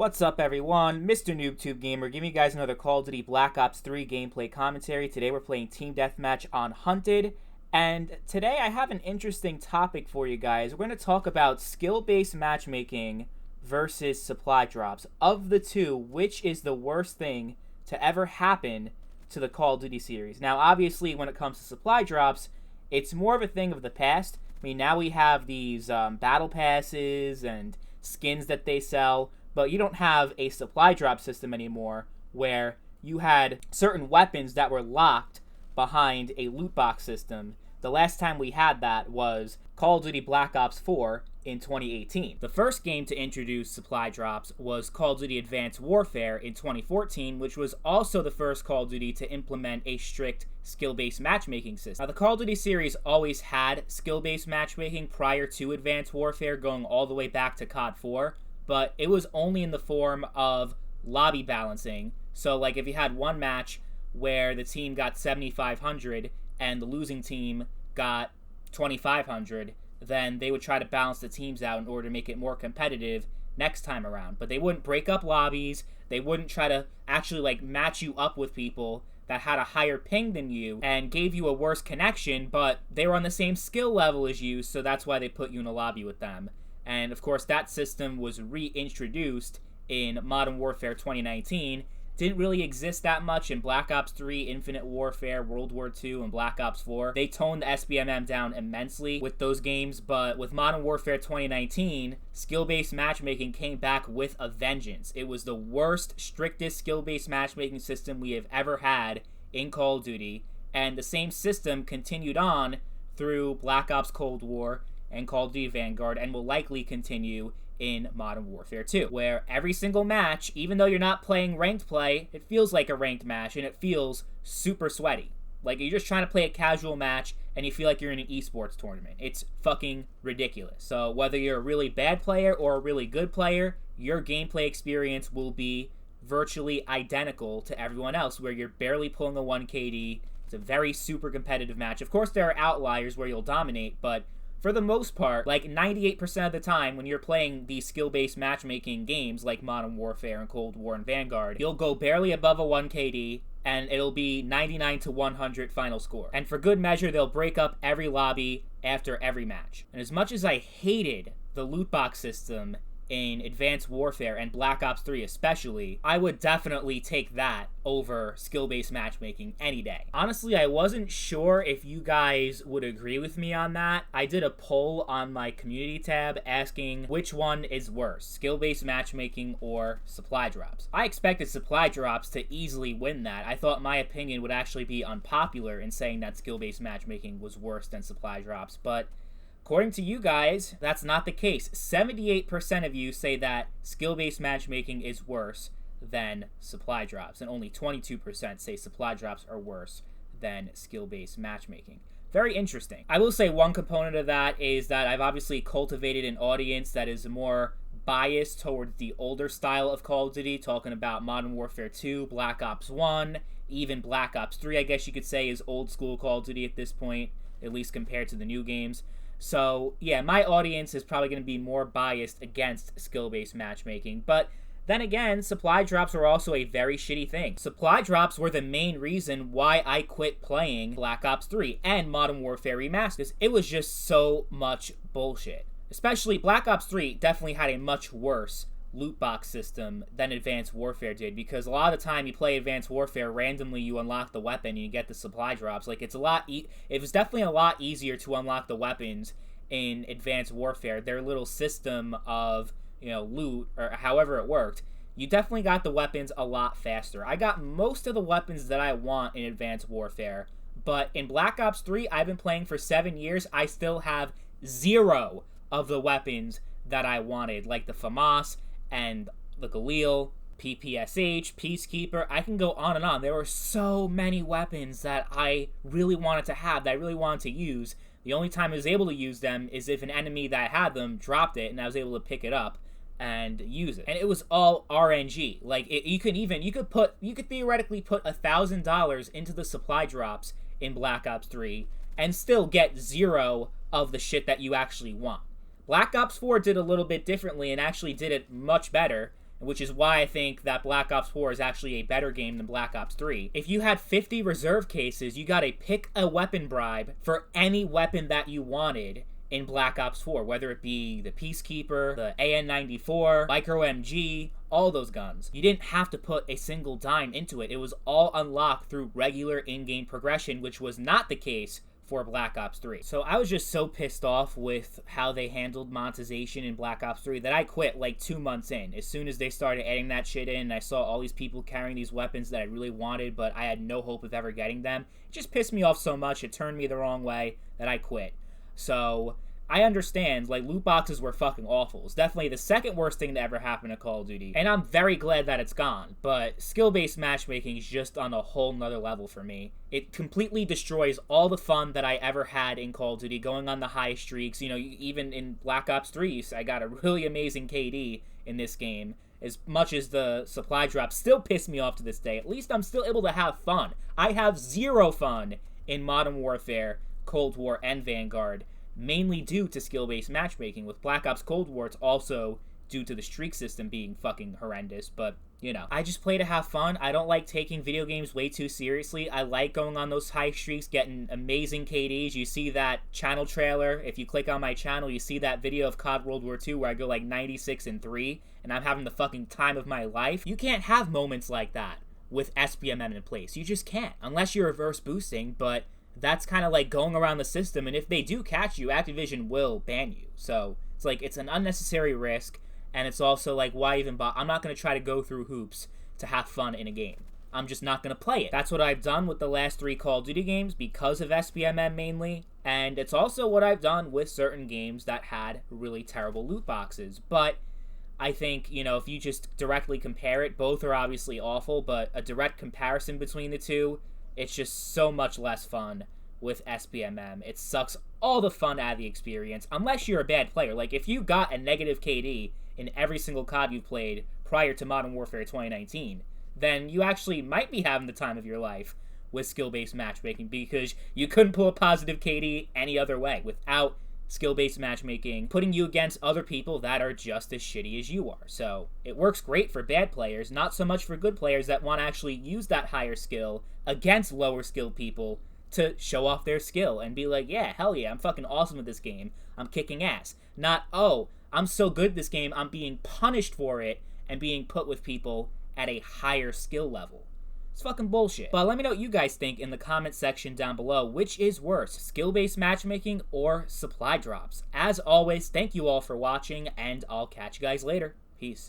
What's up, everyone? Mr. NoobTube Gamer giving you guys another Call of Duty Black Ops 3 gameplay commentary. Today we're playing Team Deathmatch on Hunted, and today I have an interesting topic for you guys. We're going to talk about skill-based matchmaking versus supply drops. Of the two, which is the worst thing to ever happen to the Call of Duty series? Now, obviously, when it comes to supply drops, it's more of a thing of the past. I mean, now we have these battle passes and skins that they sell, but you don't have a supply drop system anymore where you had certain weapons that were locked behind a loot box system. The last time we had that was Call of Duty Black Ops 4 in 2018. The first game to introduce supply drops was Call of Duty Advanced Warfare in 2014, which was also the first Call of Duty to implement a strict skill-based matchmaking system. Now, the Call of Duty series always had skill-based matchmaking prior to Advanced Warfare, going all the way back to COD 4, but it was only in the form of lobby balancing. So, like, if you had one match where the team got 7,500 and the losing team got 2,500, then they would try to balance the teams out in order to make it more competitive next time around. But they wouldn't break up lobbies. They wouldn't try to actually, like, match you up with people that had a higher ping than you and gave you a worse connection, but they were on the same skill level as you, so that's why they put you in a lobby with them. And, of course, that system was reintroduced in Modern Warfare 2019. Didn't really exist that much in Black Ops 3, Infinite Warfare, World War II, and Black Ops 4. They toned the SBMM down immensely with those games, but with Modern Warfare 2019, skill-based matchmaking came back with a vengeance. It was the worst, strictest skill-based matchmaking system we have ever had in Call of Duty, and the same system continued on through Black Ops Cold War and Call of Duty Vanguard, and will likely continue in Modern Warfare 2, where every single match, even though you're not playing ranked play, it feels like a ranked match, and it feels super sweaty. Like, you're just trying to play a casual match, and you feel like you're in an esports tournament. It's fucking ridiculous. So, whether you're a really bad player or a really good player, your gameplay experience will be virtually identical to everyone else, where you're barely pulling a 1KD. It's a very super competitive match. Of course, there are outliers where you'll dominate, but for the most part, like 98% of the time when you're playing these skill-based matchmaking games like Modern Warfare and Cold War and Vanguard, you'll go barely above a 1KD, and it'll be 99 to 100 final score. And for good measure, they'll break up every lobby after every match. And as much as I hated the loot box system in Advanced Warfare and Black Ops 3 especially, I would definitely take that over skill-based matchmaking any day. Honestly, I wasn't sure if you guys would agree with me on that. I did a poll on my community tab asking which one is worse, skill-based matchmaking or supply drops. I expected supply drops to easily win that. I thought my opinion would actually be unpopular in saying that skill-based matchmaking was worse than supply drops, but according to you guys, that's not the case. 78% of you say that skill-based matchmaking is worse than supply drops, and only 22% say supply drops are worse than skill-based matchmaking. Very interesting. I will say one component of that is that I've obviously cultivated an audience that is more biased towards the older style of Call of Duty, talking about Modern Warfare 2, Black Ops 1, even Black Ops 3, I guess you could say, is old school Call of Duty at this point, at least compared to the new games. So, yeah, my audience is probably going to be more biased against skill-based matchmaking. But then again, supply drops are also a very shitty thing. Supply drops were the main reason why I quit playing Black Ops 3 and Modern Warfare Remastered. It was just so much bullshit. Especially Black Ops 3 definitely had a much worse loot box system than Advanced Warfare did, because a lot of the time you play Advanced Warfare, randomly you unlock the weapon and you get the supply drops. Like, it's a lot it was definitely a lot easier to unlock the weapons in Advanced Warfare. Their little system of, loot, or however it worked, you definitely got the weapons a lot faster. I got most of the weapons that I want in Advanced Warfare, but in Black Ops 3, I've been playing for 7 years, I still have 0 of the weapons that I wanted, like the FAMAS and the Galil, PPSH, Peacekeeper. I can go on and on. There were so many weapons that I really wanted to have, that I really wanted to use. The only time I was able to use them is if an enemy that had them dropped it and I was able to pick it up and use it. And it was all RNG. Like, you could theoretically put $1,000 into the supply drops in Black Ops 3 and still get 0 of the shit that you actually want. Black Ops 4 did a little bit differently and actually did it much better. which is why I think that Black Ops 4 is actually a better game than Black Ops 3. If you had 50 reserve cases, you got a pick a weapon bribe for any weapon that you wanted in Black Ops 4, whether it be the Peacekeeper, the AN-94, Micro MG, all those guns. You didn't have to put a single dime into it. It was all unlocked through regular in-game progression, which was not the case for Black Ops 3. So I was just so pissed off with how they handled monetization in Black Ops 3 that I quit like 2 months in. As soon as they started adding that shit in, I saw all these people carrying these weapons that I really wanted, but I had no hope of ever getting them. It just pissed me off so much, it turned me the wrong way, that I quit. So I understand, like, loot boxes were fucking awful. It's definitely the second worst thing to ever happen to Call of Duty, and I'm very glad that it's gone, but skill-based matchmaking is just on a whole nother level for me. It completely destroys all the fun that I ever had in Call of Duty, going on the high streaks. You know, even in Black Ops 3, I got a really amazing KD in this game. As much as the supply drops still piss me off to this day, at least I'm still able to have fun. I have zero fun in Modern Warfare, Cold War, and Vanguard, mainly due to skill-based matchmaking. With Black Ops Cold War, it's also due to the streak system being fucking horrendous, but, you know. I just play to have fun. I don't like taking video games way too seriously. I like going on those high streaks, getting amazing KDs. You see that channel trailer. If you click on my channel, you see that video of COD World War II where I go like 96-3, and I'm having the fucking time of my life. You can't have moments like that with SBMM in place. You just can't, unless you're reverse boosting, but that's kind of like going around the system, and if they do catch you, Activision will ban you. So it's like, it's an unnecessary risk, and it's also like, why even bother? I'm not going to try to go through hoops to have fun in a game. I'm just not going to play it. That's what I've done with the last 3 Call of Duty games because of SBMM mainly, and it's also what I've done with certain games that had really terrible loot boxes. But I think, you know, if you just directly compare it, both are obviously awful, but a direct comparison between the two, it's just so much less fun with SBMM. It sucks all the fun out of the experience, unless you're a bad player. Like, if you got a negative KD in every single COD you played prior to Modern Warfare 2019, then you actually might be having the time of your life with skill-based matchmaking, because you couldn't pull a positive KD any other way without skill-based matchmaking, putting you against other people that are just as shitty as you are. So it works great for bad players, not so much for good players that want to actually use that higher skill against lower skilled people to show off their skill and be like, yeah, hell yeah, I'm fucking awesome at this game, I'm kicking ass. Not, oh, I'm so good at this game, I'm being punished for it and being put with people at a higher skill level. It's fucking bullshit. But let me know what you guys think in the comment section down below. Which is worse, skill-based matchmaking or supply drops? As always, thank you all for watching, and I'll catch you guys later. Peace.